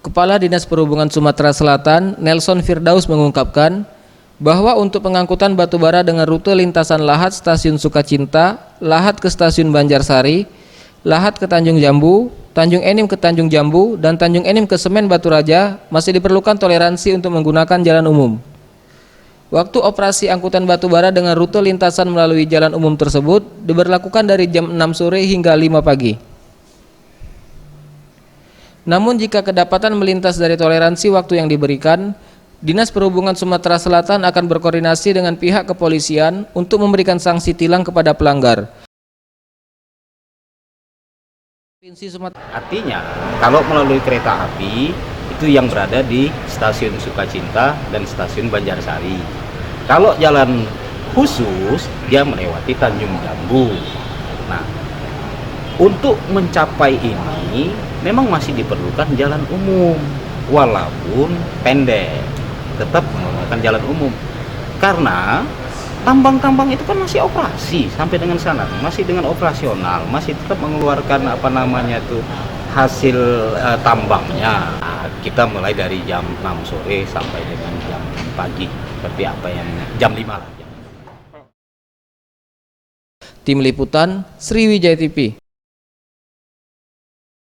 Kepala Dinas Perhubungan Sumatera Selatan, Nelson Firdaus mengungkapkan bahwa untuk pengangkutan batubara dengan rute lintasan Lahat Stasiun Sukacinta, Lahat ke Stasiun Banjarsari, Lahat ke Tanjung Jambu, Tanjung Enim ke Tanjung Jambu, dan Tanjung Enim ke Semen Baturaja masih diperlukan toleransi untuk menggunakan jalan umum. Waktu operasi angkutan batubara dengan rute lintasan melalui jalan umum tersebut diberlakukan dari jam 6 sore hingga 5 pagi. Namun jika kedapatan melintas dari toleransi waktu yang diberikan, Dinas Perhubungan Sumatera Selatan akan berkoordinasi dengan pihak kepolisian untuk memberikan sanksi tilang kepada pelanggar. Artinya, kalau melalui kereta api itu yang berada di Stasiun Sukacinta dan Stasiun Banjarsari. Kalau jalan khusus dia melewati Tanjung Jambu. Nah, untuk mencapai ini memang masih diperlukan jalan umum, walaupun pendek, tetap menggunakan jalan umum. Karena tambang-tambang itu kan masih operasi sampai dengan sana, masih dengan operasional, masih tetap mengeluarkan hasil tambangnya. Nah, kita mulai dari jam 6 sore sampai dengan jam pagi, seperti apa yang jam 5 lah. Tim Liputan, Sriwijaya TV.